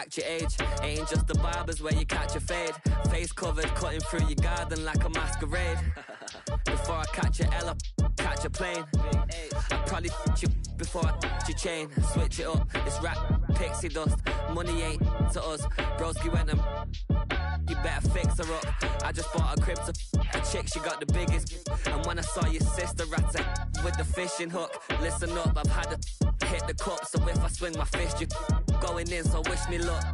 act your age. Ain't just the barbers where you catch a fade. Face covered, cutting through your garden like a masquerade. Before I catch a L, catch a plane. I'd probably you before I your chain. Switch it up, it's rap, pixie dust. Money ain't to us. Broski went and you better fix her up. I just bought a crib to a chick, she got the biggest. And when I saw your sister at with the fishing hook, listen up, I've had to hit the cup. So if I swing my fist, you going in, so wish me luck.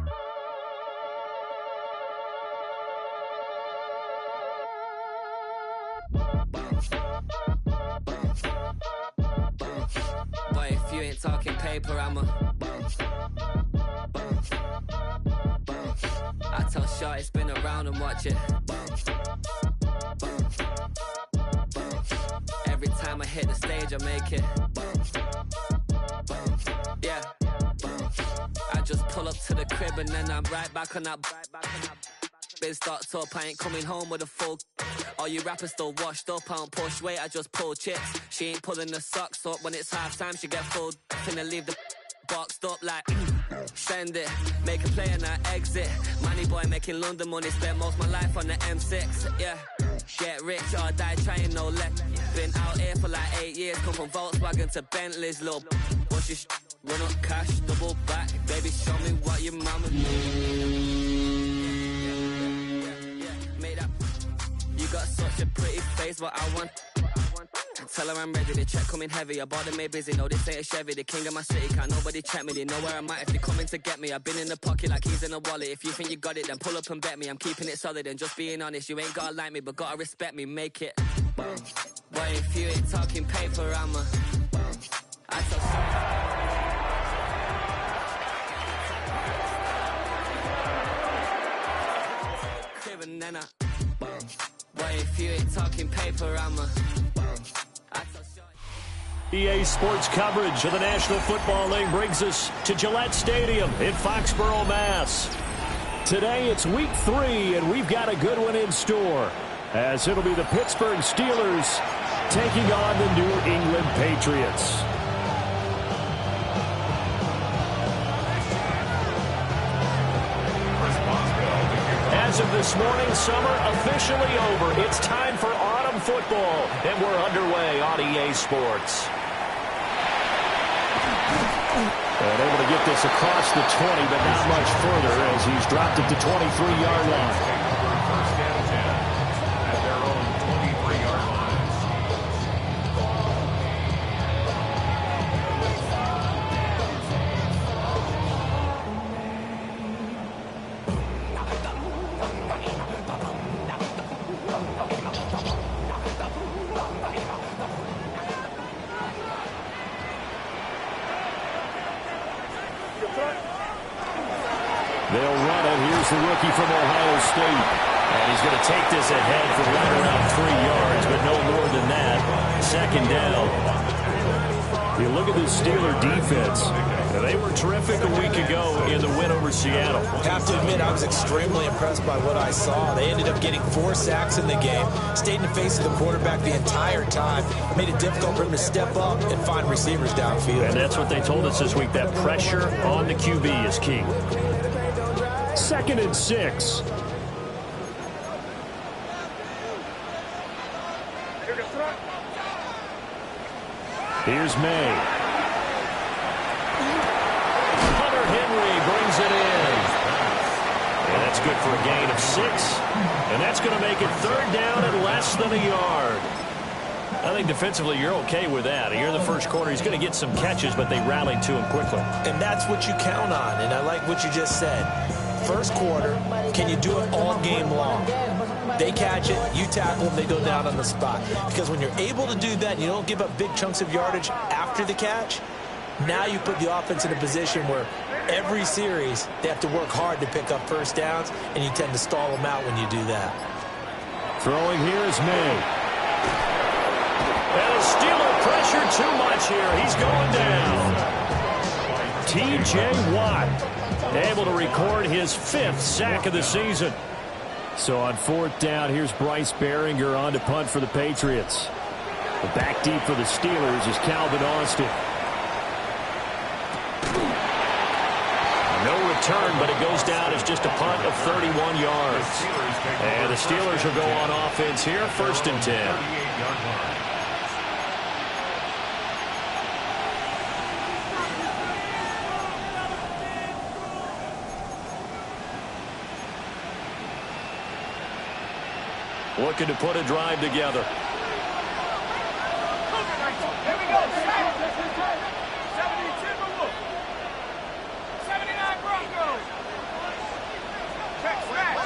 Boy, if you ain't talking paper, I'm a I tell Shorty spin around and watch it. Every time I hit the stage, I make it. Yeah. I just pull up to the crib and then I'm right back on that. Been stocked up, I ain't coming home with a full. All you rappers still washed up, I don't push weight, I just pull chips. She ain't pulling the socks up, when it's half time she get full. Finna leave the boxed up like send it, make a play and I exit. Money boy making London money, spent most of my life on the M6. Yeah, get rich or die trying, no let. Been out here for like 8 years, come from Volkswagen to Bentley's, little what's your run up cash, double back. Baby, show me what your mama made up. You got such a pretty face, what I want. Tell her I'm ready, the check coming heavy. I bought them made busy, no this ain't a Chevy. The king of my city, can't nobody check me. They know where I'm at if they coming to get me. I've been in the pocket like he's in a wallet. If you think you got it, then pull up and bet me. I'm keeping it solid and just being honest. You ain't gotta like me, but gotta respect me, make it. Boy, if you ain't talking paper, I'm a I tell crib and then I boy, if you ain't talking paper, I'm a EA Sports coverage of the National Football League brings us to Gillette Stadium in Foxborough, Mass. Today it's week 3, and we've got a good one in store, as it'll be the Pittsburgh Steelers taking on the New England Patriots. As of this morning, summer officially over. It's time for autumn football, and we're underway on EA Sports. And able to get this across the 20, but not much further as he's dropped it to 23-yard line. They'll run it. Here's the rookie from Ohio State. And he's going to take this ahead for right around 3 yards, but no more than that. Second down. You look at this Steeler defense. They were terrific a week ago in the win over Seattle. Have to admit, I was extremely impressed by what I saw. They ended up getting 4 sacks in the game, stayed in the face of the quarterback the entire time, made it difficult for him to step up and find receivers downfield. And that's what they told us this week, that pressure on the QB is key. 2nd and 6. Here's May. Hunter Henry brings it in. And that's good for a gain of 6. And that's going to make it 3rd down and less than a yard. I think defensively you're okay with that. Here in the first quarter, he's going to get some catches, but they rallied to him quickly. And that's what you count on, and I like what you just said. First quarter, can you do it all game long? They catch it, you tackle them, they go down on the spot. Because when you're able to do that and you don't give up big chunks of yardage after the catch, now you put the offense in a position where every series they have to work hard to pick up first downs, and you tend to stall them out when you do that. Throwing here is May. And the Steeler pressure too much here. He's going down. T.J. Watt able to record his 5th sack of the season. So on 4th down, here's Bryce Behringer on to punt for the Patriots. The back deep for the Steelers is Calvin Austin. No return, but it goes down as just a punt of 31 yards. And the Steelers will go on offense here, 1st and 10. Looking to put a drive together. Here we go. 79 Broncos. Check smash.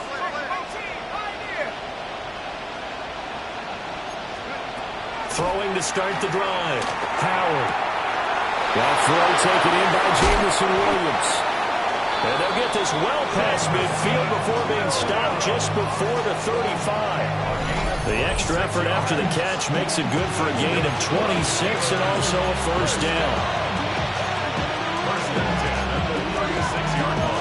Throwing to start the drive. Howard. That throw taken in by Jameson Williams. And they'll get this well past midfield before being stopped just before the 35. The extra effort after the catch makes it good for a gain of 26 and also a 1st down. 1st and 10 at the 36-yard line.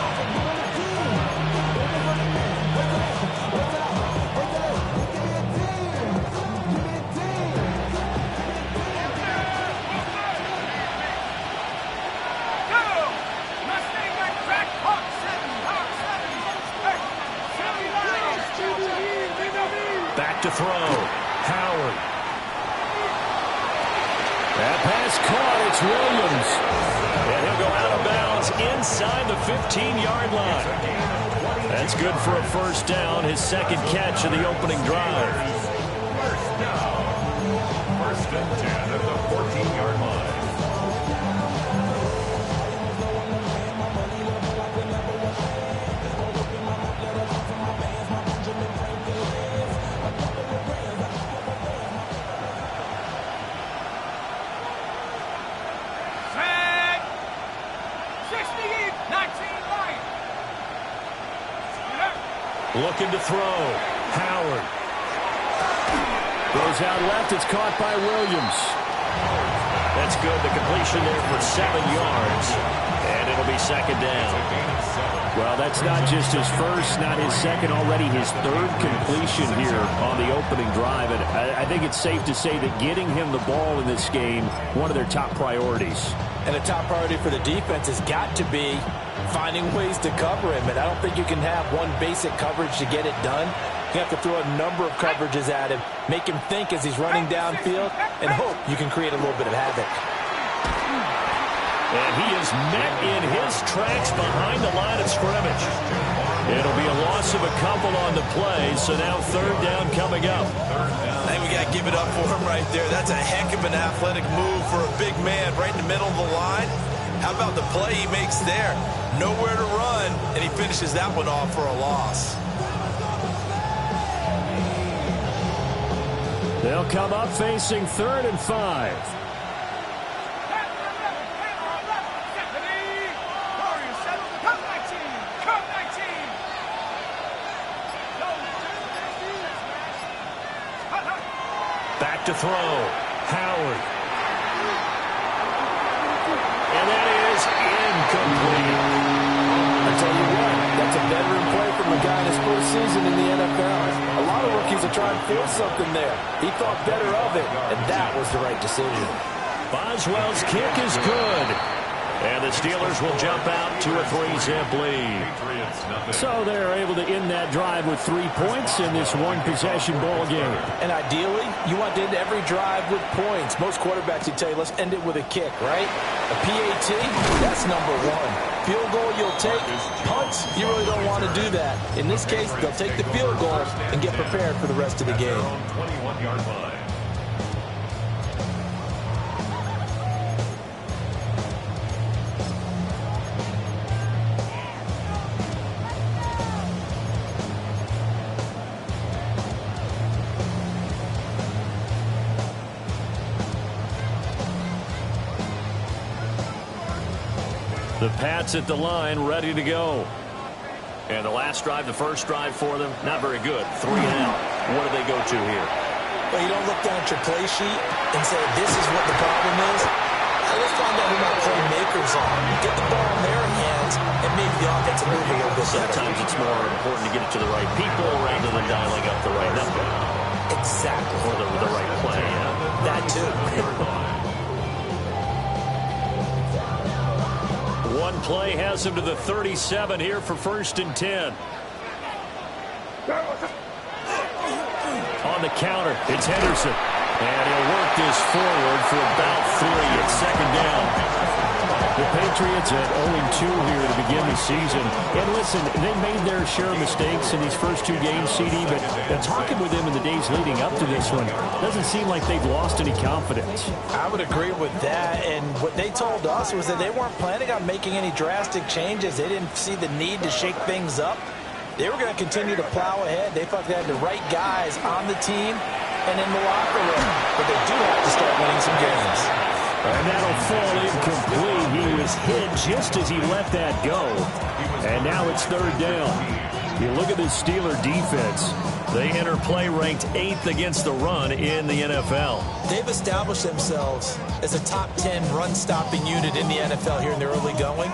Back to throw. Howard. That pass caught. It's Williams. And he'll go out of bounds inside the 15-yard line. That's good for a 1st down, his 2nd catch of the opening drive. 1st down. 1st and 10 at the 14-yard line. Looking to throw. Howard. Goes out left. It's caught by Williams. That's good. The completion there for 7 yards. And it'll be 2nd down. Well, that's not just his first, not his second, already his 3rd completion here on the opening drive. And I think it's safe to say that getting him the ball in this game, one of their top priorities. And a top priority for the defense has got to be finding ways to cover him. And I don't think you can have one basic coverage to get it done. You have to throw a number of coverages at him, make him think as he's running downfield, and hope you can create a little bit of havoc. And he is met in his tracks behind the line of scrimmage. It'll be a loss of a couple on the play, so now 3rd down coming up. I think we got to give it up for him right there. That's a heck of an athletic move for a big man right in the middle of the line. How about the play he makes there? Nowhere to run, and he finishes that one off for a loss. They'll come up facing 3rd and 5. Back to throw. Howard. And that is incomplete. I tell you what, that's a veteran play from a guy in his 1st season in the NFL. A lot of rookies are trying to force something there. He thought better of it, and that was the right decision. Boswell's kick is good. And the Steelers will jump out to a 3-zip lead. So they're able to end that drive with 3 points in this one-possession ball game. And ideally, you want to end every drive with points. Most quarterbacks would tell you, let's end it with a kick, right? A PAT, that's number 1. Field goal you'll take. Punts, you really don't want to do that. In this case, they'll take the field goal and get prepared for the rest of the game. 21-yard line. The Pats at the line, ready to go. And the last drive, the first drive for them, not very good. 3 and out. What do they go to here? Well, you don't look down at your play sheet and say, this is what the problem is. Let's find out who my playmakers are. Get the ball in their hands, and maybe the offense will move a little bit better. Sometimes it's more important to get it to the right people rather than dialing up the right number. Exactly. Or the right play, yeah. That too. One play has him to the 37 here for 1st and 10. On the counter, it's Henderson. And he'll work this forward for about 3 at 2nd down. The Patriots at 0-2 here to begin the season. And listen, they made their share of mistakes in these first 2 games, CD, but talking with them in the days leading up to this one, doesn't seem like they've lost any confidence. I would agree with that, and what they told us was that they weren't planning on making any drastic changes. They didn't see the need to shake things up. They were going to continue to plow ahead. They felt they had the right guys on the team and in the locker room, but they do have to start winning some games. And that'll fall incomplete. He was hit just as he let that go. And now it's 3rd down. You look at the Steeler defense. They enter play ranked 8th against the run in the NFL. They've established themselves as a top 10 run-stopping unit in the NFL here in the early going.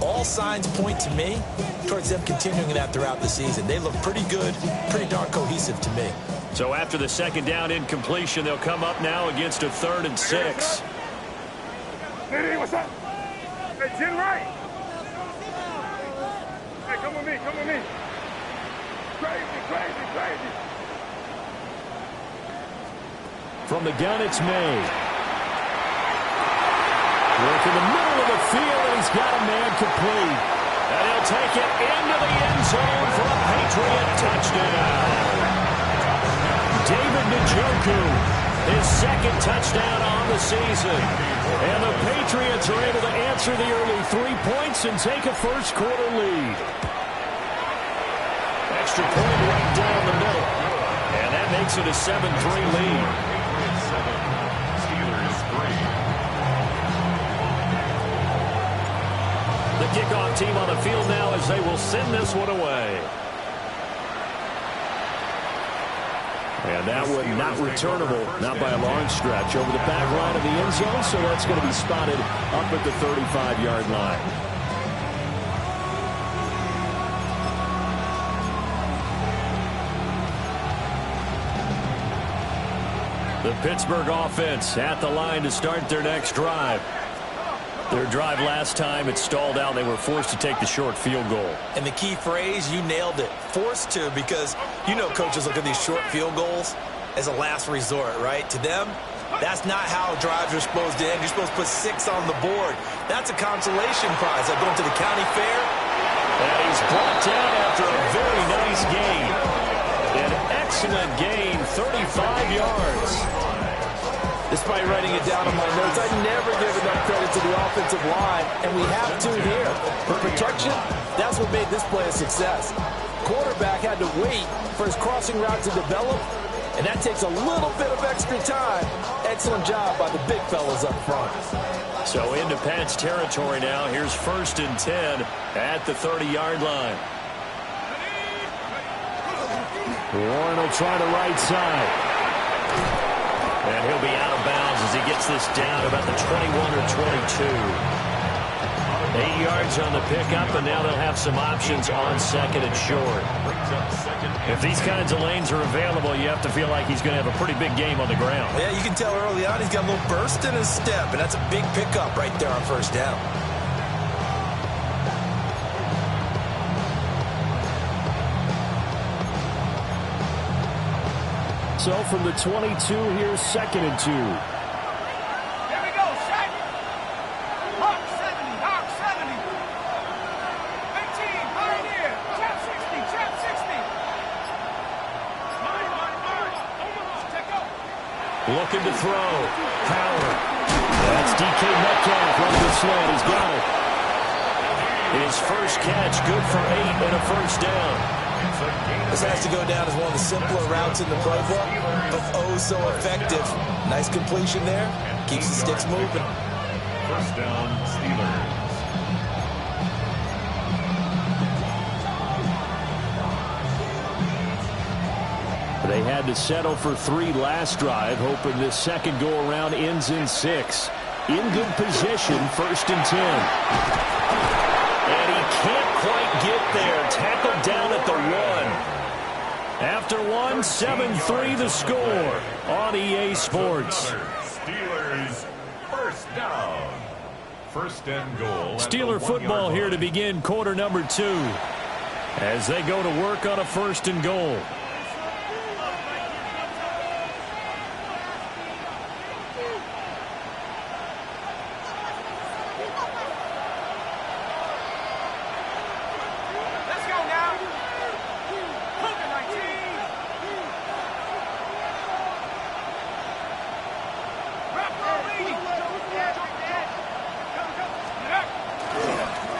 All signs point to me towards them continuing that throughout the season. They look pretty good, pretty darn cohesive to me. So after the 2nd down incompletion, they'll come up now against a 3rd and 6. Hey, what's up? Hey, Jim Wright. Hey, come with me, come with me. Crazy, crazy, crazy. From the gun, it's May. Work in the middle of the field, and he's got a man complete. And he'll take it into the end zone for a Patriot touchdown. David Njoku, his 2nd touchdown on the season. And the Patriots are able to answer the early 3 points and take a first-quarter lead. Extra point right down the middle. And that makes it a 7-3 lead. Steelers 3. The kickoff team on the field now as they will send this one away. And that one not returnable, not by a long stretch, over the back line of the end zone, so that's going to be spotted up at the 35-yard line. The Pittsburgh offense at the line to start their next drive. Their drive last time, it stalled out. They were forced to take the short field goal. And the key phrase, you nailed it, forced to, because you know coaches look at these short field goals as a last resort, right? To them, that's not how drives are supposed to end. You're supposed to put 6 on the board. That's a consolation prize. Like going to the county fair. And he's brought down after a very nice gain. An excellent gain, 35 yards. Despite writing it down on my notes, I never give enough credit to the offensive line, and we have to here. For protection, that's what made this play a success. Quarterback had to wait for his crossing route to develop, and that takes a little bit of extra time. Excellent job by the big fellas up front. So into Pats territory now. Here's 1st and 10 at the 30-yard line. Warren will try the right side. And he'll be out of bounds as he gets this down about the 21 or 22. 8 yards on the pickup, and now they'll have some options on 2nd and short. If these kinds of lanes are available, you have to feel like he's going to have a pretty big game on the ground. Yeah, you can tell early on he's got a little burst in his step, and that's a big pickup right there on 1st down. So from the 22, here's 2nd and 2. Here we go, Shaq. Hawk 70, Hawk 70. 18, Pioneer. Trap 60, Trap 60. Mine. Take up. Looking to throw. Howard. That's DK Metcalf running the sled. He's got it. His first catch, good for 8 and a 1st down. This has to go down as one of the simpler routes in the playbook, but oh so effective. Nice completion there. Keeps the sticks moving. 1st down, Steelers. They had to settle for 3 last drive, hoping this second go-around ends in 6. In good position, 1st and 10. And he can't quite get there. Tackled down at the 1. After 1, 7-3 the score on EA Sports. Steelers, 1st down. First and goal. Steeler football here to begin quarter number 2 as they go to work on a first and goal. Let's go now. Hook 19.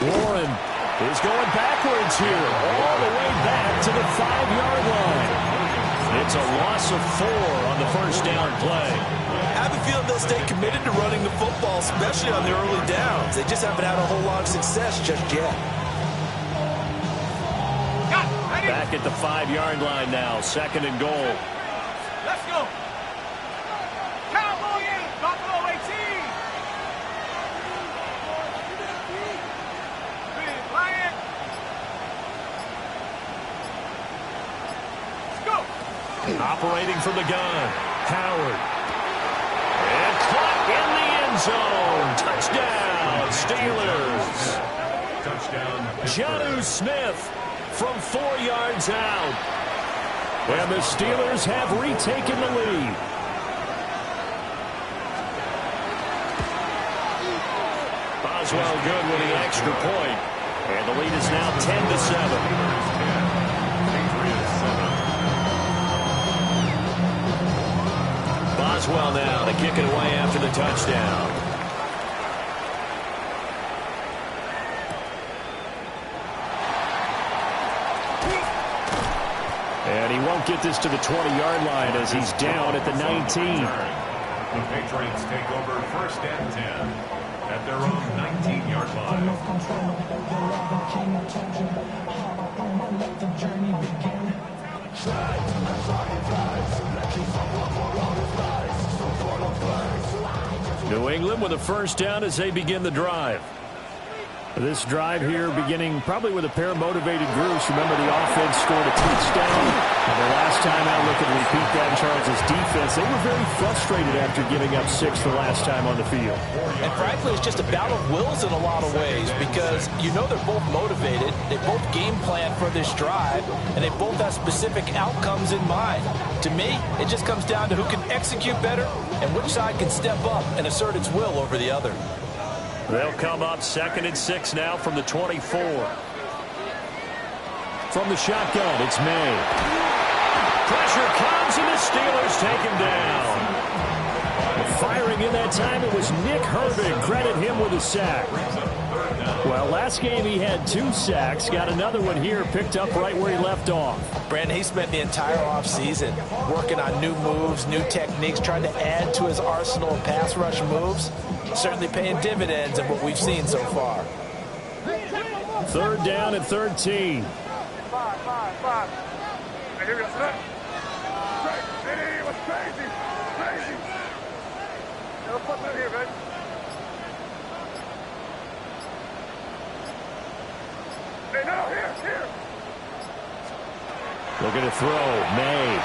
Warren is going backwards here, all the way back to the 5-yard line. It's a loss of 4 on the first down play. I have a feeling they'll stay committed to running the football, especially on the early downs. They just haven't had a whole lot of success just yet. Back at the 5-yard line now, second and goal. Let's go. Cowboy 8, Buffalo 18. Big Lion. Let's go. Operating from the gun, Howard. And caught in the end zone. Touchdown, Steelers. Touchdown. Jonnu Smith from 4 yards out. And the Steelers have retaken the lead. Boswell good with the extra point. And the lead is now 10-7. Boswell now to kick it away after the touchdown. And he won't get this to the 20-yard line as he's down at the 19. The Patriots take over first and 10 at their own 19-yard line. New England with a first down as they begin the drive. This drive here beginning probably with a pair of motivated groups. Remember, the offense scored a touchdown. And the last time out, look at repeat that, Charles' defense. They were very frustrated after giving up 6 the last time on the field. And frankly, it's just a battle of wills in a lot of ways because you know they're both motivated. They both game plan for this drive, and they both have specific outcomes in mind. To me, it just comes down to who can execute better and which side can step up and assert its will over the other. They'll come up 2nd and 6 now from the 24. From the shotgun, it's May. Pressure comes, and the Steelers take him down. Firing in that time, it was Nick Herbig. Credit him with a sack. Well, last game he had 2 sacks. Got another one here, picked up right where he left off. Brandon, he spent the entire offseason working on new moves, new techniques, trying to add to his arsenal of pass rush moves. Certainly paying dividends in what we've seen so far. 3rd down and 13. 5. Hey, here we go. Hey, what's crazy? Crazy. Hey, let's put that here, man. Hey, no, here. Looking to throw. May.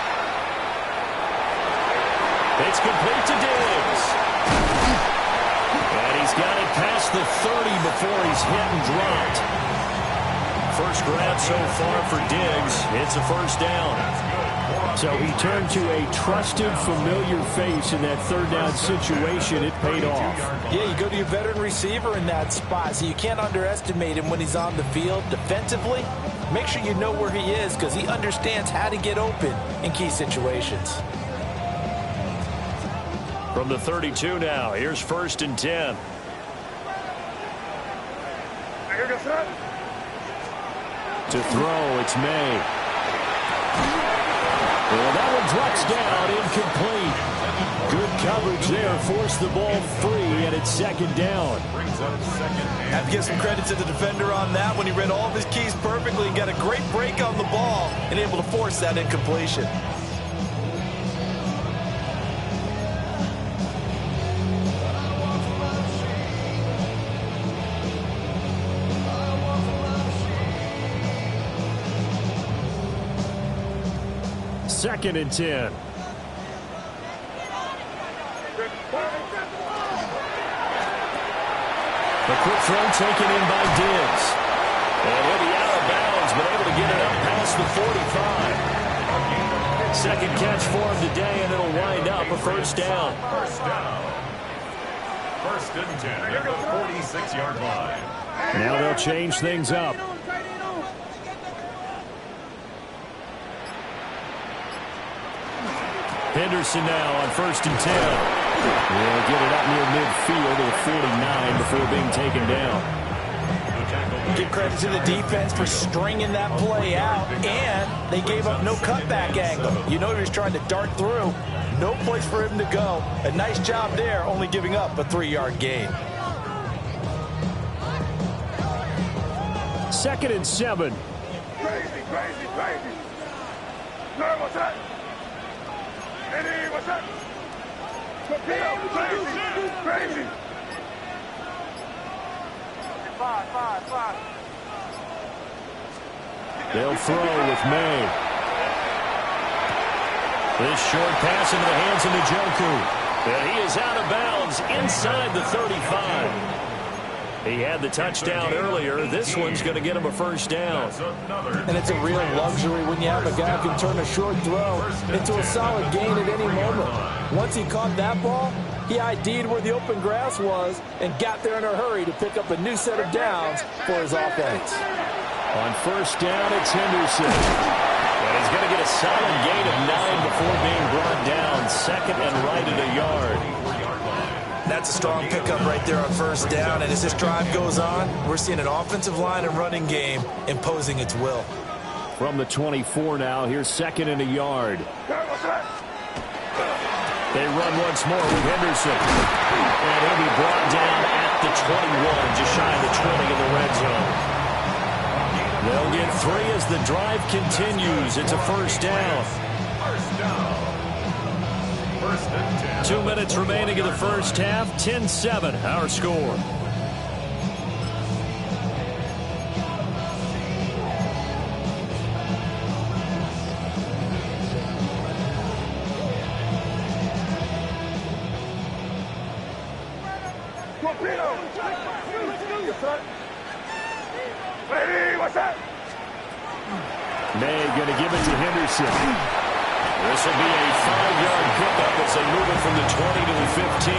It's complete to Diggs. And he's got it past the 30 before he's hit and dropped. First grab so far for Diggs. It's a first down. So he turned to a trusted, familiar face in that 3rd down situation. It paid off. Yeah, you go to your veteran receiver in that spot, so you can't underestimate him when he's on the field. Defensively, make sure you know where he is because he understands how to get open in key situations. From the 32 now, here's 1st and 10. Here we go, son. To throw, it's May. Well, that one drops down, incomplete. Good coverage there, forced the ball free, and it's 2nd down. Brings up 2nd and Have to give some credit to the defender on that when he read all of his keys perfectly and got a great break on the ball and able to force that incompletion. Second and 10. quick throw taken in by Diggs. And he'll be out of bounds, but able to get it up past the 45. Second catch for him today, and it'll wind up a first down. First down. First and 10 at the 46-yard line. Now they'll change things up. Henderson now on first and 10. He'll get it up near midfield at 49 before being taken down. Give credit to the defense for stringing that play out, and they gave up no cutback angle. You know he was trying to dart through. No place for him to go. A nice job there, only giving up a 3-yard gain. Second and 7. Crazy. No, what's that? Eddie, what's that? Crazy. 5. They'll throw with May. This short pass into the hands of Njoku. And he is out of bounds inside the 35. He had the touchdown earlier. This one's going to get him a first down. And it's a real luxury when you have a guy who can turn a short throw into a solid gain at any moment. Once he caught that ball, he ID'd where the open grass was and got there in a hurry to pick up a new set of downs for his offense. On first down, it's Henderson. And he's going to get a solid gain of 9 before being brought down. Second and right at a yard. That's a strong pickup right there on first down. And as this drive goes on, we're seeing an offensive line and running game imposing its will. From the 24 now, here's second and a yard. They run once more with Henderson. And he'll be brought down at the 21, just shy of the 20 in the red zone. They'll get 3 as the drive continues. It's a first down. 2 minutes remaining in the first half. 10-7, our score. May going to give it to Henderson. This will be a 5-yard pickup as they move it from the 20 to the 15.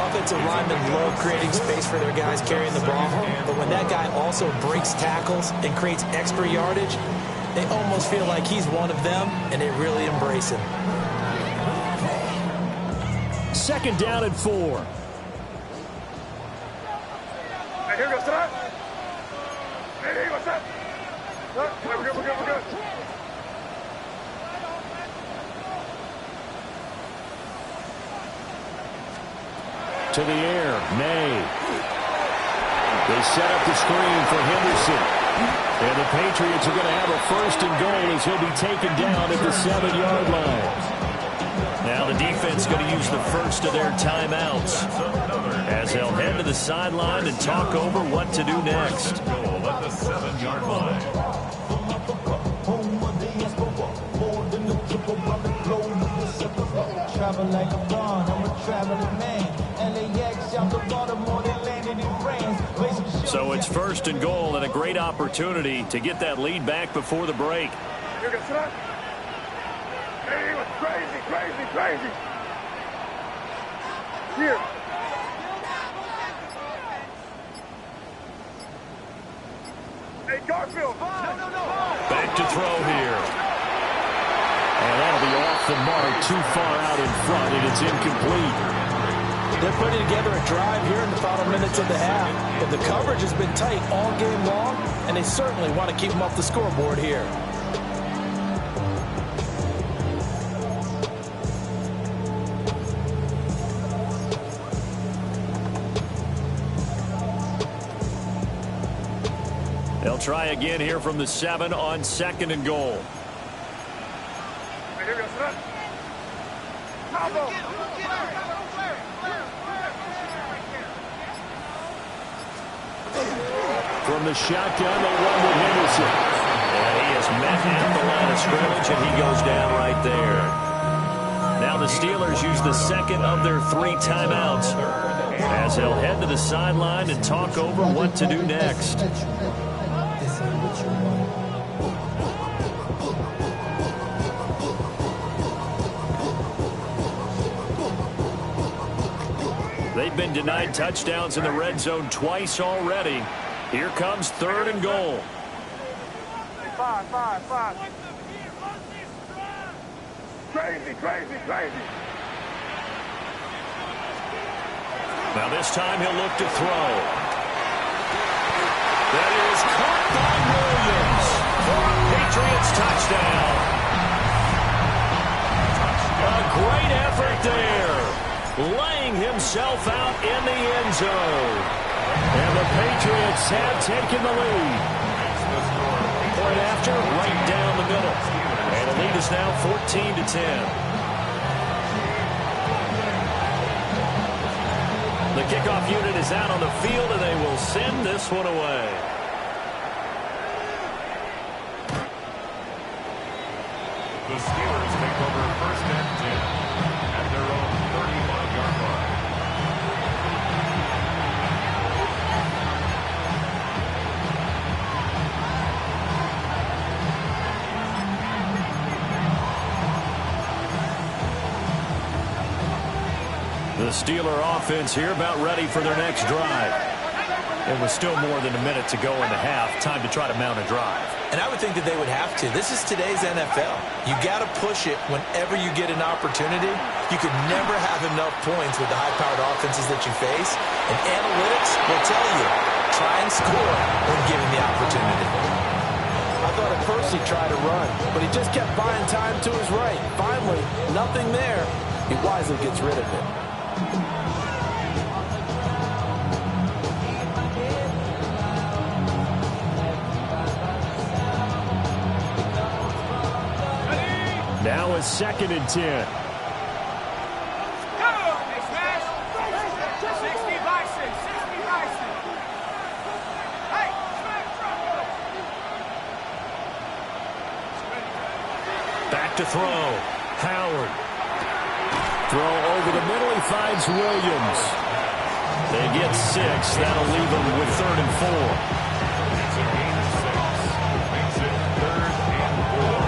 Offensive linemen love creating space for their guys carrying the ball, but when that guy also breaks tackles and creates extra yardage, they almost feel like he's one of them, and they really embrace him. Second down and 4. Hey, here goes that. Hey, what's that? We're good. To the air, May. They set up the screen for Henderson. And the Patriots are going to have a first and goal as he'll be taken down at the 7-yard line. Now the defense going to use the first of their timeouts as they'll head to the sideline and talk over what to do next. Goal at the 7-yard line. Travel like a bond, I'm a traveling man. LAX, I'm the Baltimore that landed in France. So it's first and goal and a great opportunity to get that lead back before the break. Here goes that. Hey, what's crazy. Here. Hey, Garfield. No. Back to throw here. And that'll be off the mark, too far out in front, and it's incomplete. They're putting together a drive here in the final minutes of the half, but the coverage has been tight all game long, and they certainly want to keep them off the scoreboard here. They'll try again here from the 7 on second and goal. Here goes that. Combo. From the shotgun, they run with Henderson. And he is met at the line of scrimmage, and he goes down right there. Now the Steelers use the second of their 3 timeouts. as they'll head to the sideline and talk over what to do next. They've been denied touchdowns in the red zone twice already. Here comes 3rd and goal. Five. Crazy. Now this time he'll look to throw. That is caught by Williams for a Patriots touchdown. A great effort there, laying himself out in the end zone. And the Patriots have taken the lead. Point after, right down the middle. And the lead is now 14-10. The kickoff unit is out on the field, and they will send this one away. The Steelers take over 1st and 10 at their own 35-yard line. The Steeler offense here about ready for their next drive. It was still more than a minute to go in the half. Time to try to mount a drive. And I would think that they would have to. This is today's NFL. You got to push it whenever you get an opportunity. You could never have enough points with the high-powered offenses that you face. And analytics will tell you, try and score when given the opportunity. I thought at first he tried to run, but he just kept buying time to his right. Finally, nothing there. He wisely gets rid of it. Now it's 2nd and 10. Go! Big smash! 60 by 6. Hey! Back to throw. Howard. Throw over the middle. He finds Williams. They get 6. That'll leave them with 3rd and 4. It's a gain of 6. Makes it 3rd and 4.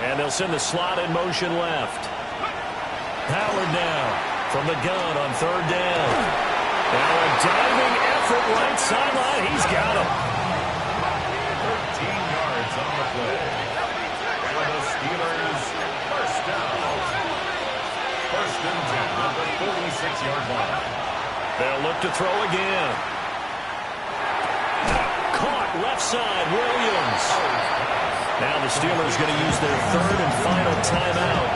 And they'll send the slot in motion left. Howard now from the gun on 3rd down. Now a diving effort right sideline. He's got him. 13 yards on the play. And the Steelers first down. 1st and 10 at the 46-yard line. They'll look to throw again. Caught left side, Williams. Now the Steelers going to use their 3rd and final timeout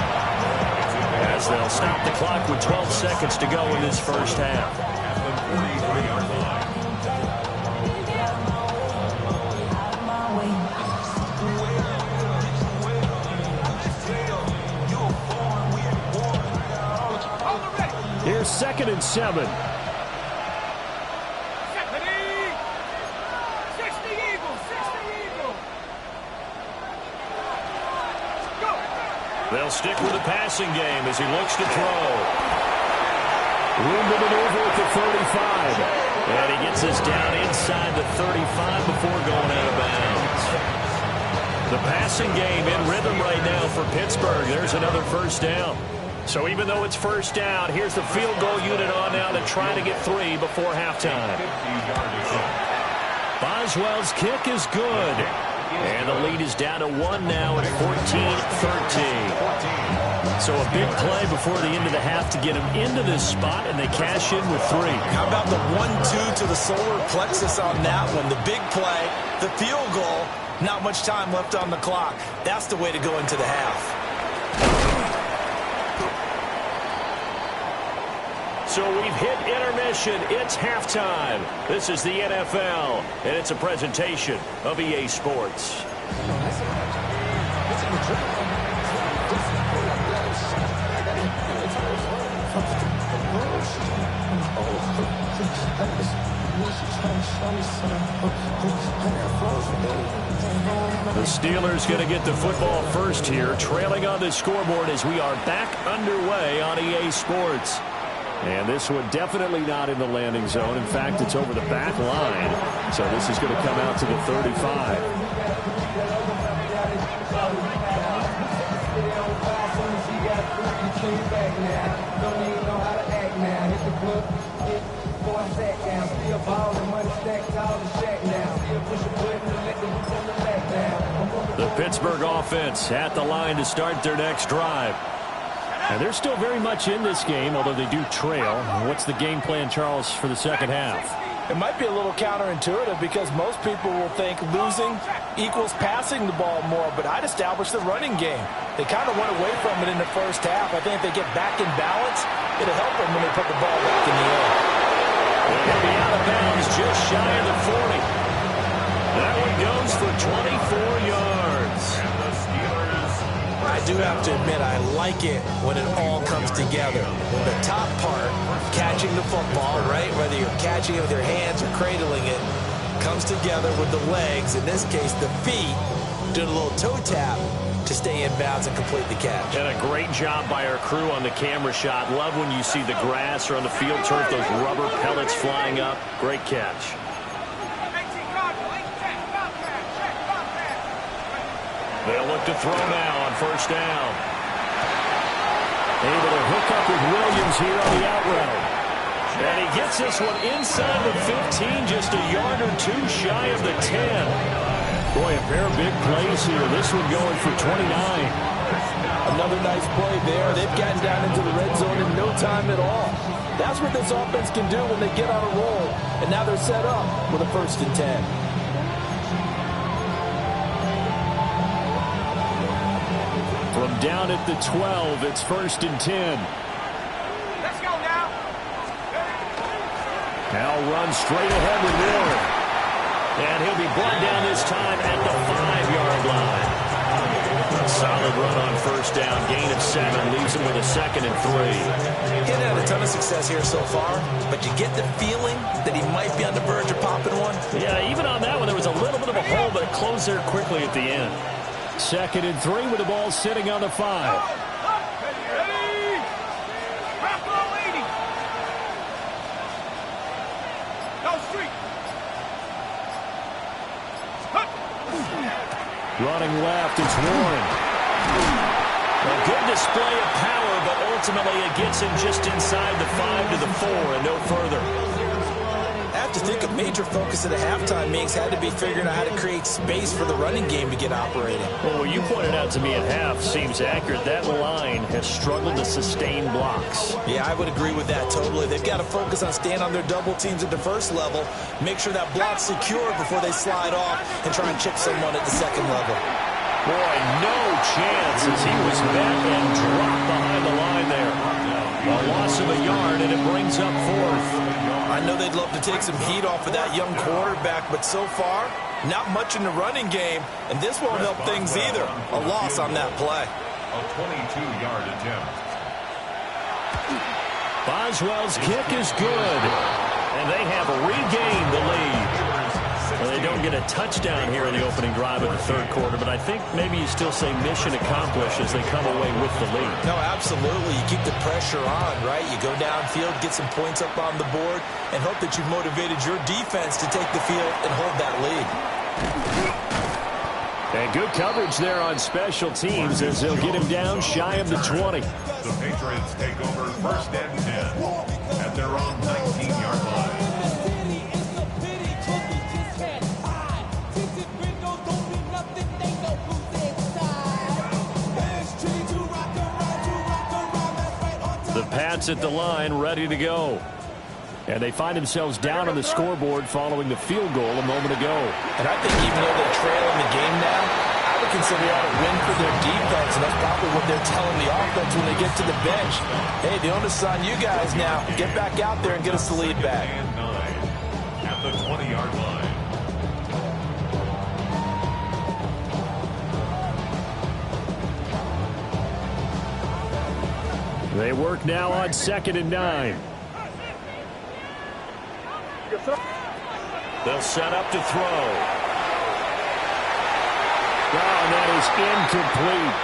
as they'll stop the clock with 12 seconds to go in this first half. At the 43-yard line. Here's 2nd and 7. They'll stick with the passing game as he looks to throw. Room to maneuver at the 35. And he gets us down inside the 35 before going out of bounds. The passing game in rhythm right now for Pittsburgh. There's another first down. So even though it's first down, here's the field goal unit on now to try to get 3 before halftime. Boswell's kick is good. And the lead is down to 1 now at 14-13. So a big play before the end of the half to get him into this spot, and they cash in with 3. How about the 1-2 to the solar plexus on that one? The big play, the field goal, not much time left on the clock. That's the way to go into the half. So we've hit intermission. It's halftime. This is the NFL, and it's a presentation of EA Sports. The Steelers going to get the football first here, trailing on the scoreboard as we are back underway on EA Sports. And this one definitely not in the landing zone. In fact, it's over the back line. So this is going to come out to the 35. The Pittsburgh offense at the line to start their next drive. And they're still very much in this game, although they do trail. What's the game plan, Charles, for the second half? It might be a little counterintuitive because most people will think losing equals passing the ball more, but I'd establish the running game. They kind of went away from it in the first half. I think if they get back in balance, it'll help them when they put the ball back in the air. He'll be out of bounds just shy of the 40. That one goes for 24 yards. I do have to admit, I like it when it all comes together. When the top part, catching the football, right, whether you're catching it with your hands or cradling it, comes together with the legs, in this case the feet, doing a little toe tap to stay in bounds and complete the catch. And a great job by our crew on the camera shot. Love when you see the grass or on the field turf, those rubber pellets flying up. Great catch. They'll look to throw now on first down. Able to hook up with Williams here on the out route. And he gets this one inside the 15, just a yard or two shy of the 10. Boy, a pair of big plays here. This one going for 29. Another nice play there. They've gotten down into the red zone in no time at all. That's what this offense can do when they get on a roll. And now they're set up with a 1st and 10. From down at the 12, it's 1st and 10. Let's go now. Al runs straight ahead with Warren. And he'll be brought down this time at the 5-yard line. Solid run on first down. Gain of 7. Leaves him with a 2nd and 3. He hasn't had a ton of success here so far, but you get the feeling that he might be on the verge of popping one. Yeah, even on that one, there was a little bit of a hole, but it closed there quickly at the end. 2nd and 3 with the ball sitting on the 5. Running left, it's Warren. A good display of power, but ultimately it gets him just inside the 5 to the 4 and no further. I have to think a major focus of the halftime meetings had to be figuring out how to create space for the running game to get operating. Well, what you pointed out to me at half seems accurate. That line has struggled to sustain blocks. Yeah, I would agree with that totally. They've got to focus on staying on their double teams at the first level, make sure that block's secure before they slide off and try and chip someone at the second level. Boy, no chance as he was met and dropped behind the line there. A loss of a yard, and it brings up 4th. I know they'd love to take some heat off of that young quarterback, but so far, not much in the running game, and this won't help things either. A loss on that play. A 22-yard attempt. Boswell's kick is good, and they have regained the lead. Well, they don't get a touchdown here in the opening drive of the 3rd quarter, but I think maybe you still say mission accomplished as they come away with the lead. No, absolutely. You keep the pressure on, right? You go downfield, get some points up on the board, and hope that you've motivated your defense to take the field and hold that lead. And good coverage there on special teams as they'll get him down shy of the 20. The Patriots take over 1st and 10 at their own 19-yard line. The Pats at the line, ready to go. And they find themselves down on the scoreboard following the field goal a moment ago. And I think even though they're trailing the game now, I would consider that a win for their defense, and that's probably what they're telling the offense when they get to the bench. Hey, the onus is on you guys now. Get back out there and get us the lead back. And 9 at the 20-yard line. They work now on 2nd and 9. They'll set up to throw. Oh, and that is incomplete.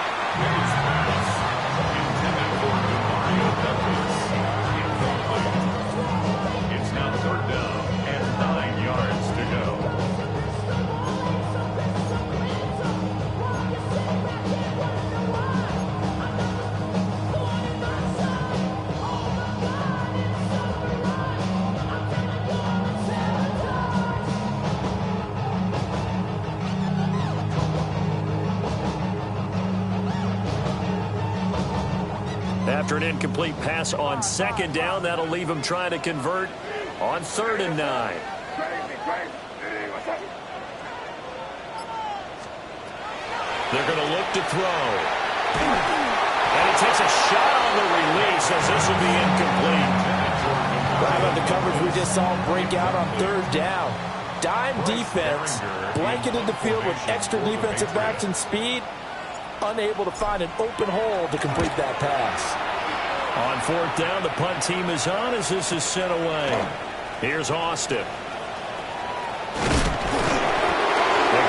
It's now 3rd down and 9 yards to go. After an incomplete pass on 2nd down, that'll leave him trying to convert on 3rd and 9. They're going to look to throw. And he takes a shot on the release as this will be incomplete. How about the coverage we just saw break out on 3rd down? Dime defense, blanketed the field with extra defensive backs and speed, unable to find an open hole to complete that pass. On 4th down, the punt team is on as this is sent away. Here's Austin. A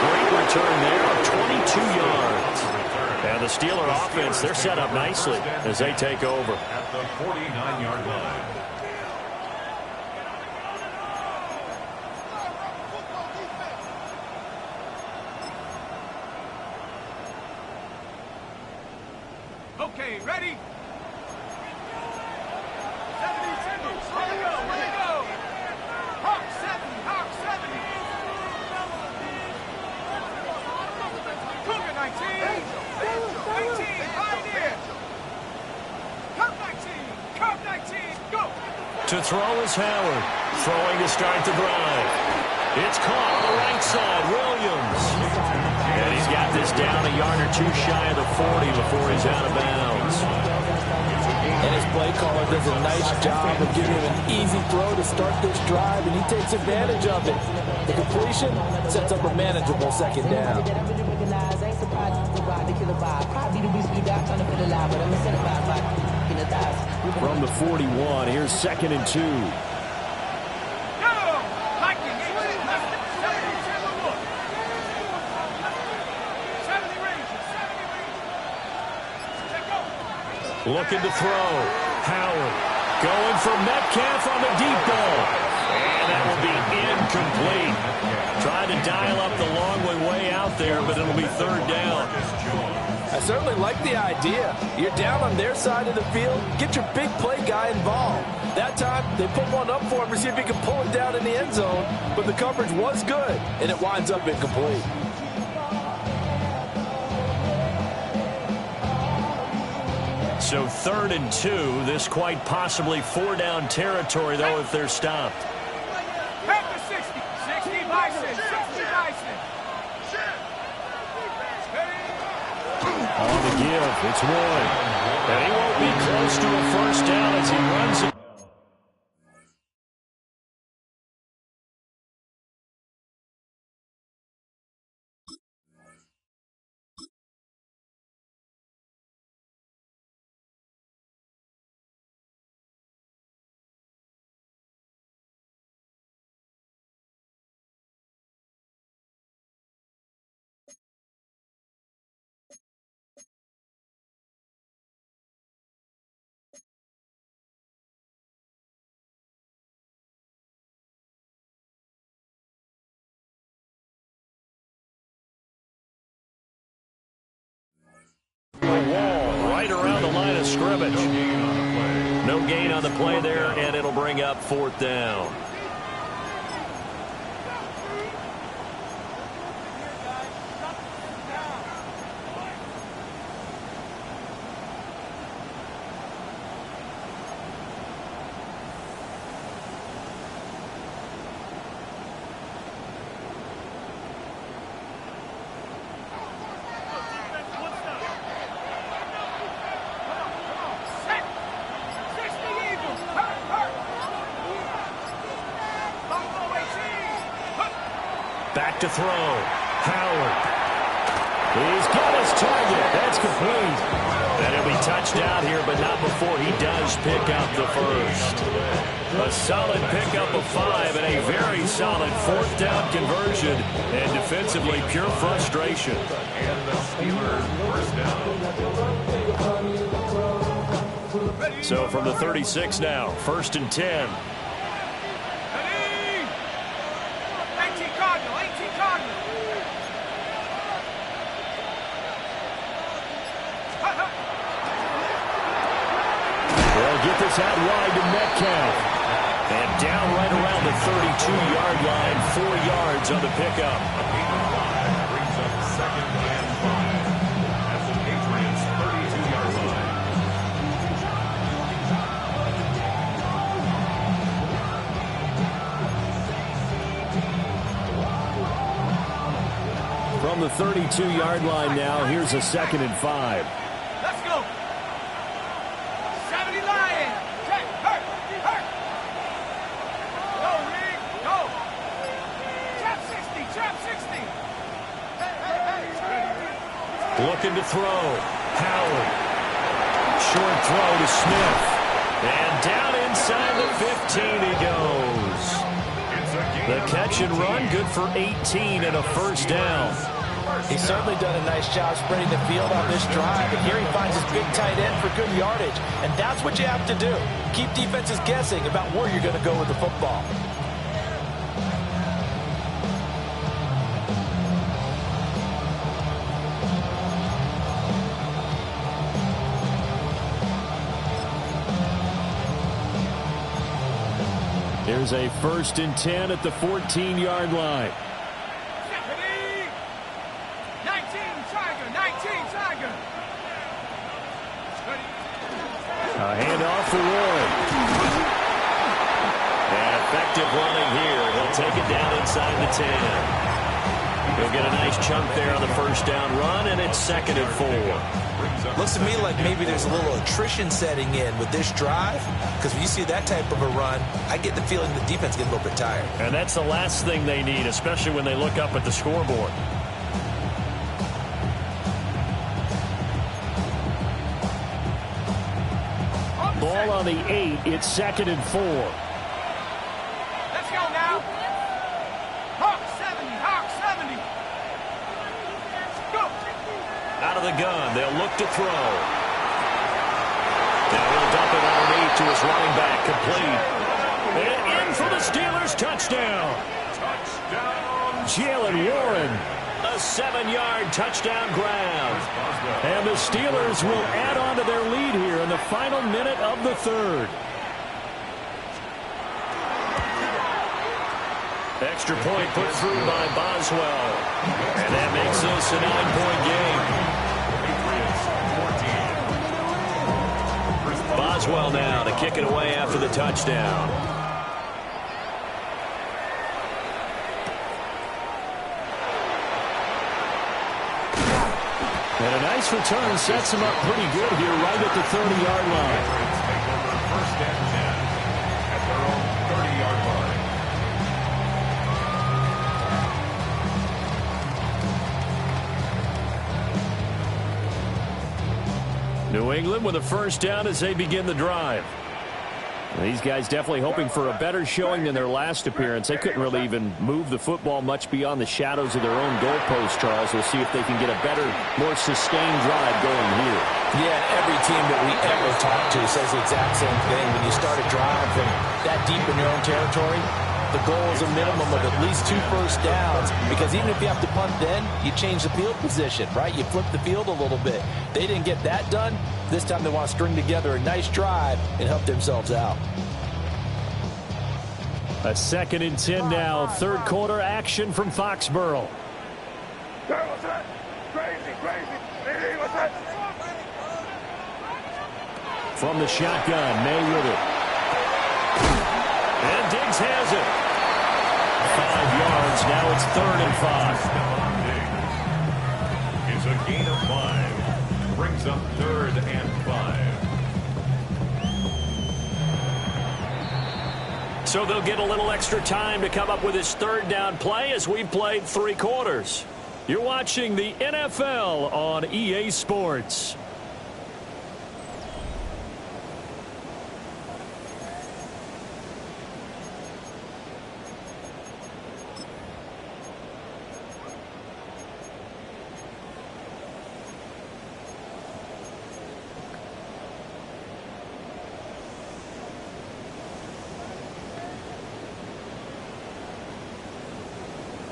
great return there of 22 yards. And the Steeler offense, they're set up nicely as they take over. At the 49-yard line. Okay, ready? 70, 70. Where they go? Where they go? Hawk 70, Hawk 70. Cougar 19. 19, Pioneer. Curve 19, Curve 19, go. To throw is Howard. Throwing to start the drive. It's caught on the right side. Williams. And he's got this down a yard or two shy of the 40 before he's out of bounds. And his play caller does a nice job of giving him an easy throw to start this drive, and he takes advantage of it. The completion sets up a manageable 2nd down. From the 41, here's 2nd and 2. Looking to throw. Howard going for Metcalf on the deep ball. And that will be incomplete. Trying to dial up the long way out there, but it'll be 3rd down. I certainly like the idea. You're down on their side of the field. Get your big play guy involved. That time, they put one up for him to see if he can pull it down in the end zone. But the coverage was good, and it winds up incomplete. So 3rd and 2. This quite possibly 4-down territory, though, if they're stopped. Back to 60. 60 Bison. 60 Bison. On the give, it's Wood. And he won't be close to a 1st down as he runs it. Wall right around the line of scrimmage. No gain on the play there, and it'll bring up 4th down. Back to throw. Howard. He's got his target. That's complete. And he'll be touched out here, but not before he does pick up the 1st. A solid pickup of 5 and a very solid 4th down conversion. And defensively, pure frustration. And the Steelers first down. So from the 36 now, 1st and 10. They'll get this out wide to Metcalf. And down right around the 32-yard line, 4 yards on the pickup. Brings up 2nd and 5 at the Patriots' 32-yard line. From the 32-yard line now, here's a 2nd and 5. Let's go. 70 Lion. Hurt. Go, Rick. Go. Trap 60. Hey. Looking to throw. Howard. Short throw to Smith. And down inside the 15 he goes. The catch and run, good for 18 and a 1st down. He's certainly done a nice job spreading the field on this drive, and here he finds his big tight end for good yardage. And that's what you have to do. Keep defenses guessing about where you're going to go with the football. There's a 1st and 10 at the 14-yard line. 19 Tiger. A handoff for Roy. And effective running here. He'll take it down inside the 10. He'll get a nice chunk there on the 1st down run, and it's 2nd and 4. Looks to me like maybe there's a little attrition setting in with this drive, because when you see that type of a run, I get the feeling the defense gets a little bit tired. And that's the last thing they need, especially when they look up at the scoreboard. Ball on the 8. It's 2nd and 4. Let's go now. Hawk 70. Go. Out of the gun. They'll look to throw. Now he'll dump it underneath to his running back. Complete. And in for the Steelers. Touchdown. Jalen Warren. A 7-yard touchdown grab. And the Steelers will add on to their lead here in the final minute of the 3rd. Extra point put through by Boswell. And that makes this a 9-point game. Boswell now to kick it away after the touchdown. And a nice return sets him up pretty good here right at the 30-yard line. Take over 1st and 10 at their own 30-yard line. New England with a 1st down as they begin the drive. These guys definitely hoping for a better showing than their last appearance. They couldn't really even move the football much beyond the shadows of their own goalpost, Charles. We'll see if they can get a better, more sustained drive going here. Yeah, every team that we ever talk to says the exact same thing. When you start a drive from that deep in your own territory, the goal is a minimum of at least 2 first downs, because even if you have to punt then, you change the field position, right? You flip the field a little bit. They didn't get that done. This time they want to string together a nice drive and help themselves out. A 2nd and 10 now. 3rd quarter action from Foxborough. From the shotgun, May with it. And Diggs has it. 5 yards. Now it's 3rd and 5. It's a gain of 5. Brings up 3rd and 5. So they'll get a little extra time to come up with his 3rd down play as we've played 3 quarters. You're watching the NFL on EA Sports.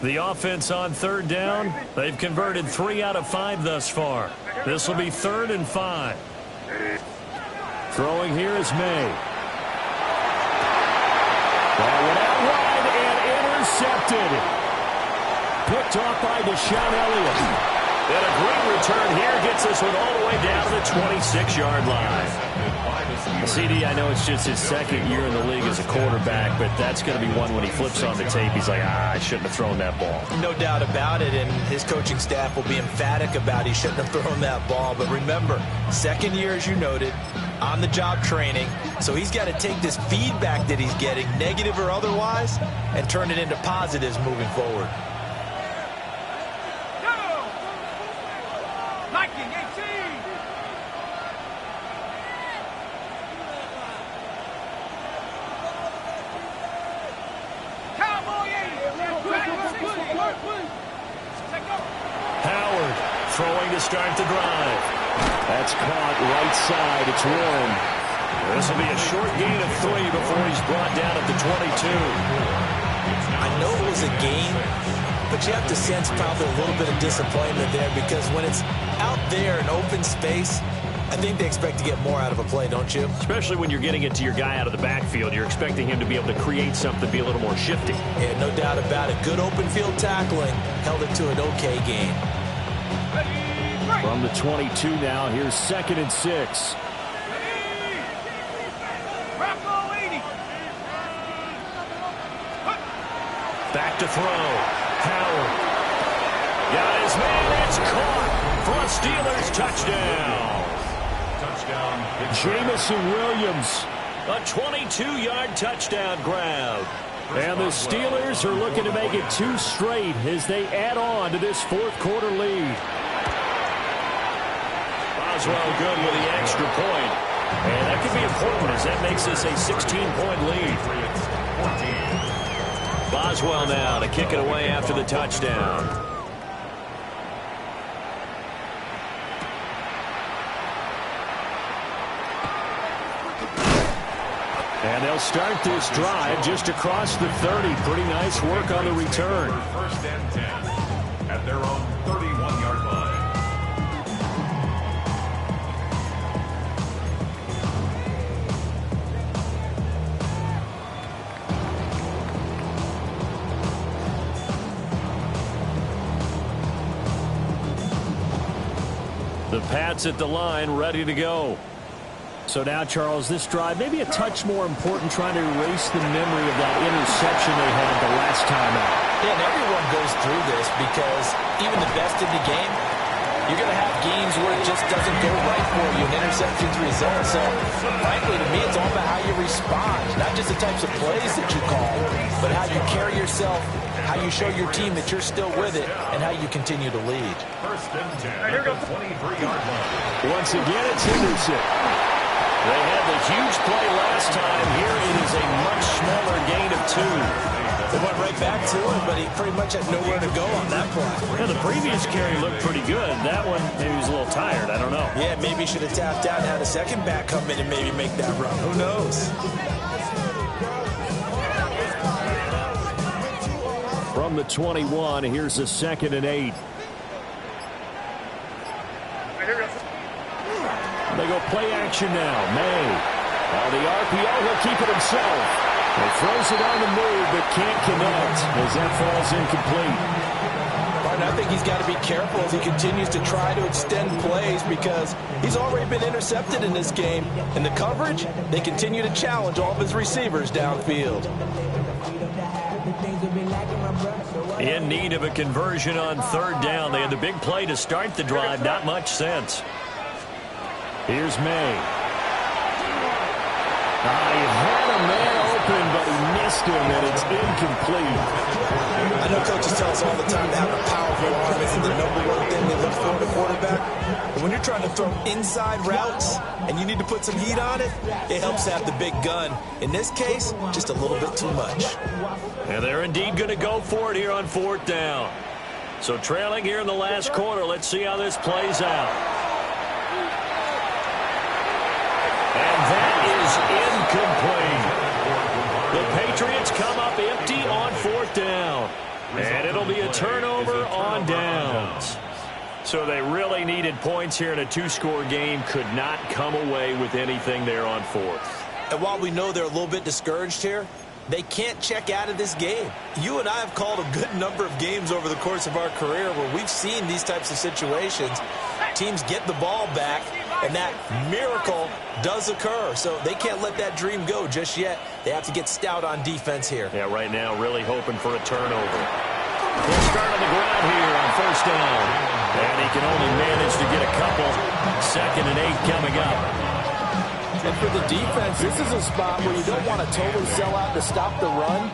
The offense on third down, they've converted 3 out of 5 thus far. This will be 3rd and 5. Throwing here is May. That went out wide and intercepted. Picked off by Deshaun Elliott. And a great return here gets this one all the way down to the 26-yard line. CD, I know it's just his 2nd year in the league as a quarterback, but that's going to be one when he flips on the tape, he's like, I shouldn't have thrown that ball. No doubt about it, and his coaching staff will be emphatic about he shouldn't have thrown that ball. But remember, 2nd year, as you noted, on-the-job training, so he's got to take this feedback that he's getting, negative or otherwise, and turn it into positives moving forward. Howard throwing to start the drive. That's caught right side. It's Warren. This will be a short gain of 3 before he's brought down at the 22. I know it was a gain, but you have to sense probably a little bit of disappointment there, because when it's out there in open space, I think they expect to get more out of a play, don't you? Especially when you're getting it to your guy out of the backfield. You're expecting him to be able to create something, be a little more shifty. Yeah, no doubt about it. Good open field tackling. Held it to an okay gain. From the 22 now, here's 2nd and 6. Back to throw. Howard. Got his man. It's caught for a Steelers touchdown. Jamison Williams, a 22-yard touchdown grab. And the Steelers are looking to make it 2 straight as they add on to this 4th quarter lead. Boswell good with the extra point. And that could be important as that makes this a 16-point lead. Boswell now to kick it away after the touchdown. And they'll start this drive just across the 30. Pretty nice work on the return. 1st and 10 at their own 31-yard line. The Pats at the line, ready to go. So now, Charles, this drive maybe a touch more important, trying to erase the memory of that interception they had the last time out. Yeah, and everyone goes through this, because even the best in the game, you're going to have games where it just doesn't go right for you, and interceptions result. So, frankly, to me, it's all about how you respond, not just the types of plays that you call, but how you carry yourself, how you show your team that you're still with it, and how you continue to lead. 1st and 10 at the 23-yard line. Once again, it's Henderson. They had the huge play last time. Here it is a much smaller gain of 2. They went right back to him, but he pretty much had nowhere to go on that play. Yeah, the previous carry looked pretty good. That one, maybe he was a little tired. I don't know. Yeah, maybe he should have tapped out and had a second back come in and maybe make that run. Who knows? From the 21, here's a 2nd and 8. They go play action now. May. Now the RPO, he'll keep it himself. He throws it on the move, but can't connect as that falls incomplete. Martin, I think he's got to be careful as he continues to try to extend plays, because he's already been intercepted in this game. In the coverage, they continue to challenge all of his receivers downfield. In need of a conversion on 3rd down. They had the big play to start the drive. Not much sense. Here's May. He had a man open, but he missed him, and it's incomplete. I know coaches tell us all the time to have a powerful arm isn't the #1 thing they look for in a quarterback. But when you're trying to throw inside routes and you need to put some heat on it, it helps to have the big gun. In this case, just a little bit too much. And they're indeed going to go for it here on 4th down. So trailing here in the last quarter, let's see how this plays out. And that is incomplete. The Patriots come up empty on 4th down. And it'll be a turnover on downs. So they really needed points here in a two-score game. Could not come away with anything there on fourth. And while we know they're a little bit discouraged here, they can't check out of this game. You and I have called a good number of games over the course of our career where we've seen these types of situations. Teams get the ball back, and that miracle does occur. So they can't let that dream go just yet. They have to get stout on defense here. Yeah, right now really hoping for a turnover. He'll start on the ground here on first down. And he can only manage to get a couple. 2nd and 8 coming up. And for the defense, this is a spot where you don't want to totally sell out to stop the run.